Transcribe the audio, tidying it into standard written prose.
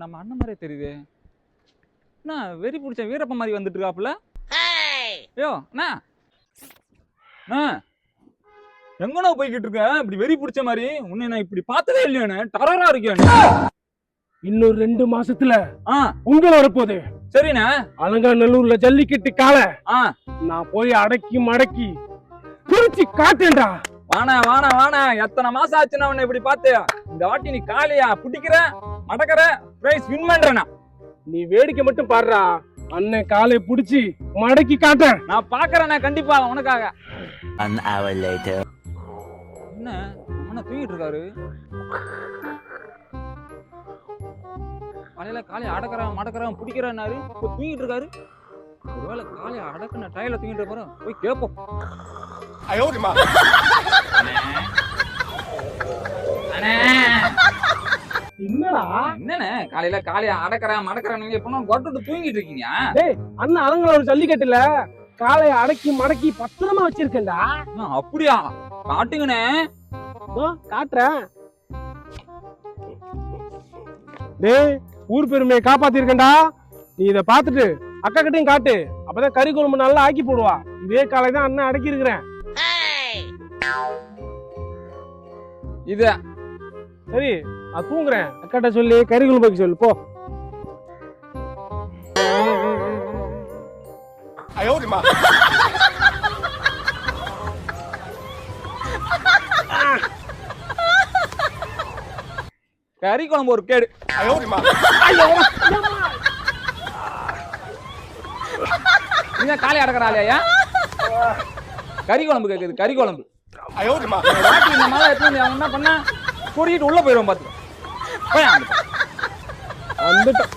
நம்ம அண்ணன் மாதிரியே தெரியுது. என்ன வெறி பிடிச்ச வீரப்ப மாதிரி வந்துட்டு இருக்காப்புல. ஐயோ அண்ணா எங்கண்ணா போய்கிட்டு இருக்க இப்படி வெறி பிடிச்ச மாதிரி? உன்னை நான் இப்படி பார்த்ததே இல்லையானே, டரரா இருக்கேன். இன்னும் 2 மாசத்துல உங்களை வரப்போகுது. சரிண்ணா. அலங்காநல்லூர்ல ஜல்லிக்கட்டு காலை நான் போய் அடக்கி மடக்கி குறிச்சி காட்டேன்டா. வாணா வாணா வாணா, எத்தனை மாசம் ஆச்சுன்னா உன்னை இப்படி பார்த்து. இந்த வாட்டி நீ காளையா பிடிக்கிற மடக்கிற பிரைஸ் வின் பண்றேனா? நீ வேடிக்கை மட்டும் பாடுறா, அண்ணன் காலை புடிச்சு மடக்கி காட்டேன். நான் பாக்குறேண்ணா கண்டிப்பா உனக்காக. An hour later. என்ன அண்ணா தூங்கிட்டு இருக்காரு? காலையில காலையை அடக்குறான் மடக்குறான் பிடிக்கிறாரு, இப்போ தூங்கிட்டு இருக்காரு. ஒருவேளை காலையை அடக்குன டயர்ல தூங்கிட்டு போறோம், போய் கேட்போம். என்னடா என்னண்ணே காலையில காலையை அடக்குறான் மடக்குறான், நீங்க எப்போ கொட்டு தூங்கிட்டு இருக்கீங்க? அண்ணன் அலங்காநல்லூர் ஜல்லிக்கட்டுல காலையை அடக்கி மடக்கி பத்திரமா வச்சிருக்கேன்டா. அப்படியா? காட்டுங்கண்ணே. காட்டுறேன். டேய், ஊர் பெருமையை காப்பாத்திருக்கேன்டா. நீ இத பாத்துட்டு அக்கா கிட்டையும் காட்டு, அப்பதான் கறி குழம்பு நல்லா ஆக்கி போடுவா. இதே காலை தான் அண்ணன் அடக்கி இருக்கிறேன். இது சரி, நான் தூங்குறேன். அக்காட்ட சொல்லி கறி குழம்பு வைக்க சொல்லு போ. கறி குழம்பு ஒரு கேடு. நீங்க காலை அடக்குறாளையா? கறி குழம்பு கேக்குது, கறி குழம்பு. இந்த மாதிரி எடுத்து அவன் என்ன பண்ண கூட்டிட்டு உள்ள போயிடுவோம். பாத்துக்க வந்துட்டேன்.